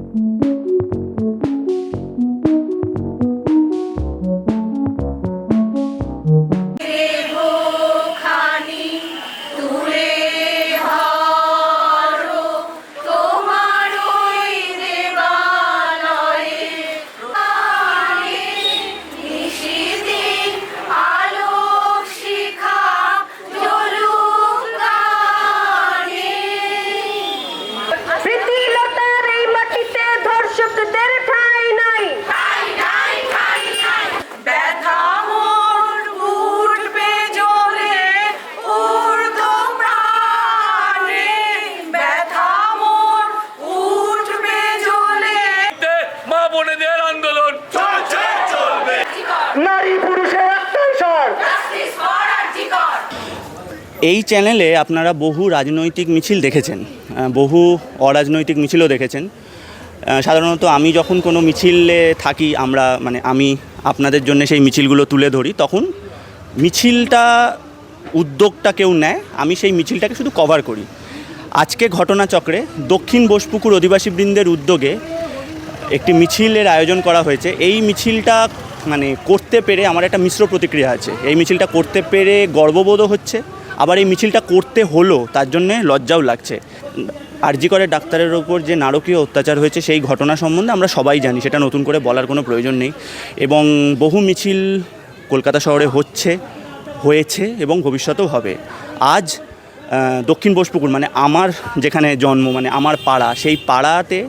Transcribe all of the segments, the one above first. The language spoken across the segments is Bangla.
এই চ্যানেলে আপনারা বহু রাজনৈতিক মিছিল দেখেছেন, বহু অরাজনৈতিক মিছিলও দেখেছেন। সাধারণত আমি যখন কোনো মিছিলে থাকি, আমি আপনাদের জন্য সেই মিছিলগুলো তুলে ধরি, তখন মিছিলটা উদ্যোগটা কেউ নেয়, আমি সেই মিছিলটাকে শুধু কভার করি। আজকে ঘটনাচক্রে দক্ষিণ বোসপুকুর অধিবাসীবৃন্দের উদ্যোগে একটি মিছিলের আয়োজন করা হয়েছে। এই মিছিলটা করতে পেরে আমার একটা মিশ্র প্রতিক্রিয়া আছে। এই মিছিলটা করতে পেরে গর্ববোধও হচ্ছে, আবার এই মিছিলটা করতে হলো তার জন্যে লজ্জাও লাগছে। আরজি করের ডাক্তারের ওপর যে নারকীয় অত্যাচার হয়েছে সেই ঘটনা সম্বন্ধে আমরা সবাই জানি, সেটা নতুন করে বলার কোনো প্রয়োজন নেই। এবং বহু মিছিল কলকাতা শহরে হয়েছে এবং ভবিষ্যতেও হবে। আজ দক্ষিণ বোসপুকুর আমার যেখানে জন্ম, আমার পাড়া, সেই পাড়াতে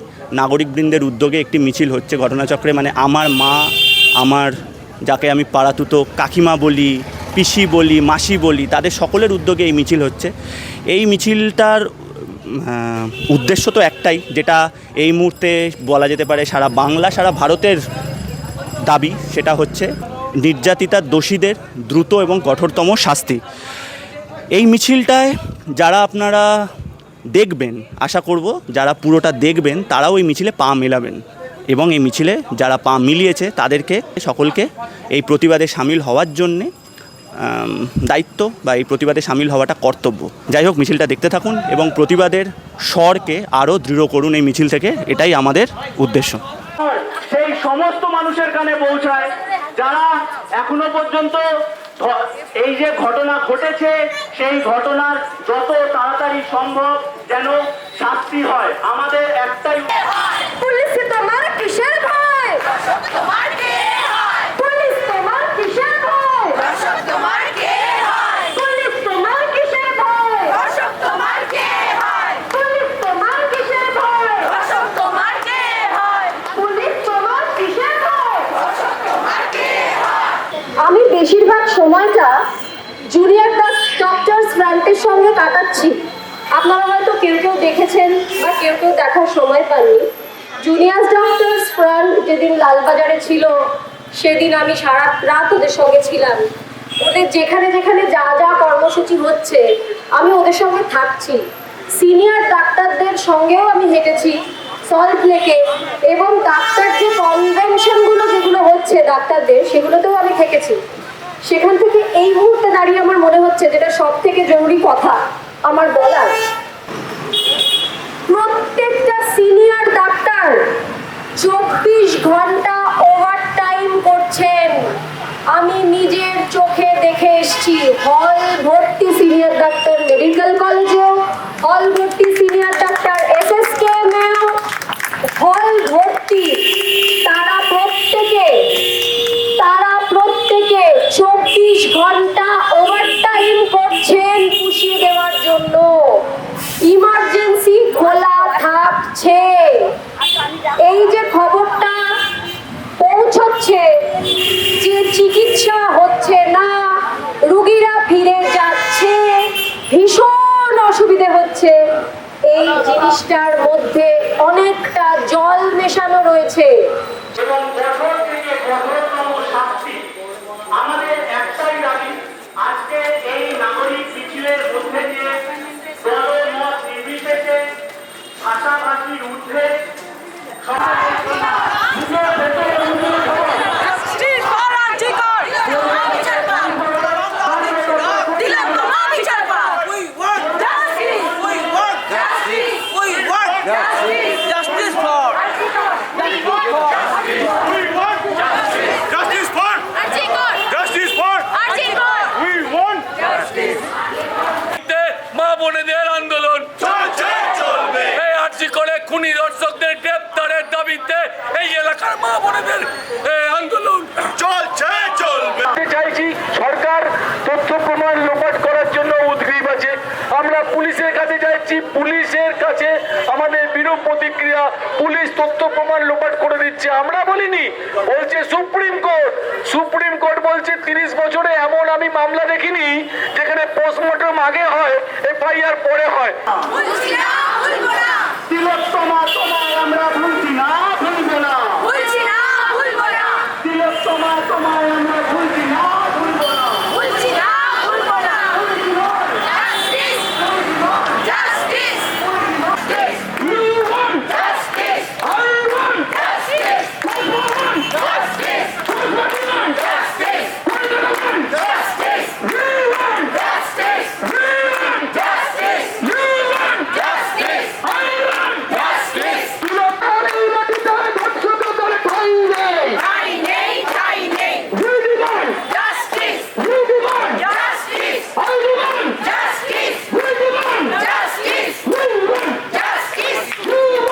নাগরিকবৃন্দের উদ্যোগে একটি মিছিল হচ্ছে ঘটনাচক্রে। আমার মা, যাকে আমি পাড়াতুতো কাকিমা বলি, পিসি বলি, মাসি বলি, তাদের সকলের উদ্যোগে এই মিছিল হচ্ছে। এই মিছিলটার উদ্দেশ্য তো একটাই, যেটা এই মুহূর্তে বলা যেতে পারে সারা বাংলা, সারা ভারতের দাবি, সেটা হচ্ছে নির্যাতিতার দোষীদের দ্রুত এবং কঠোরতম শাস্তি। এই মিছিলটায় যারা আপনারা দেখবেন, আশা করব যারা পুরোটা দেখবেন তারাও এই মিছিলে পা মেলাবেন, এবং এই মিছিলে যারা পা মিলিয়েছে তাদেরকে সকলকে এই প্রতিবাদে সামিল হওয়ার জন্যে দায়িত্ব, বা এই প্রতিবাদে সামিল হওয়াটা কর্তব্য। যাই হোক, মিছিলটা দেখতে থাকুন এবং প্রতিবাদের স্বরকে আরও দৃঢ় করুন এই মিছিল থেকে, এটাই আমাদের উদ্দেশ্য। সেই সমস্ত মানুষের কানে পৌঁছায় যারা এখনো পর্যন্ত এই যে ঘটনা ঘটেছে সেই ঘটনার যত তাড়াতাড়ি সম্ভব যেন শাস্তি হয়। আমাদের একটাই পুলিশ তোমার কিসের ভয়? তোমার কে হয়? পুলিশ তোমার কিসের ভয়? তোমার কে হয়? পুলিশ তোমার কিসের ভয়? তোমার কে হয়? পুলিশ তোমার কিসের ভয়? তোমার কে হয়? পুলিশ তোমার কিসের ভয়? তোমার কে হয়? আমি বেশিরভাগ সময়টা জুনিয়র ডক্টরস ফ্রন্টের সঙ্গে কাটাচ্ছি। আপনারা হয়তো কেউ কেউ দেখেছেন বা কেউ কেউ দেখার সময় পাননি। জুনিয়র ডক্টরস ফ্রন্ট যেদিন লালবাজারে ছিল, সেদিন আমি সারা রাত ওদের সঙ্গে ছিলাম। ওদের যেখানে যেখানে যা যা কর্মসূচি হচ্ছে আমি ওদের সঙ্গে থাকছি। সিনিয়র ডাক্তারদের সঙ্গেও আমি হেঁটেছি সল্ট লেকে, এবং ডাক্তার যে কনভেনশনগুলো যেগুলো হচ্ছে ডাক্তারদের, সেগুলোতেও আমি থেকেছি। সেখান থেকে এই মুহূর্তে দাঁড়িয়ে আমার মনে হচ্ছে যেটা সব থেকে জরুরি কথা আমার বলার, প্রত্যেকটা সিনিয়র ডাক্তার 24 ঘন্টা ওভারটাইম করছেন। আমি নিজের চোখে দেখে এসেছি। হল ভর্তি সিনিয়র ডাক্তার মেডিকেল কলেজেও, হল ভর্তি সিনিয়র ডাক্তার SSKM-এও হল ভর্তি। তারা প্রত্যেকে 24 ঘন্টা ওভারটাইম করছেন পুষিয়ে দেওয়ার জন্য। ইমার্জেন্সি খোলা থাকছে। এই যে খবরটা পৌঁছচ্ছে যে চিকিৎসা হচ্ছে না, রোগীরা ফিরে যাচ্ছে, ভীষণ অসুবিধে হচ্ছে, এই জিনিসটার মধ্যে অনেকটা জল মেশানো রয়েছে। এবং কঠোর থেকে কঠোরতম শাস্তি। আমাদের একটাই দাবি, আজকে এই নাগরিক মিছিলের মধ্যে দিয়ে দলমত নির্বিশেষে ভাষাভাষীর ঊর্ধ্বে মা বোনেদের আন্দোলন চলছে চলবে। চাইছি সরকার তথ্য প্রমাণ লোপাট করার জন্য উদ্গ্রীব আছে। আমরা পুলিশের কাছে যাচ্ছি, পুলিশের কাছে আমাদের বিরূপ প্রতিক্রিয়া, পুলিশ তথ্য প্রমাণ লোপাট করে দিচ্ছে। আমরা বলিনি, বলছে সুপ্রিম কোর্ট। সুপ্রিম কোর্ট বলছে 30 বছরে এমন আমি মামলা দেখিনি যেখানে পোস্টমর্টম আগে হয়, এফআইআর পরে হয়। তিলোত্তমা তোমায় আমরা ভুলছি না, ভুলবো না। তিলোত্তমা তোমায় আমরা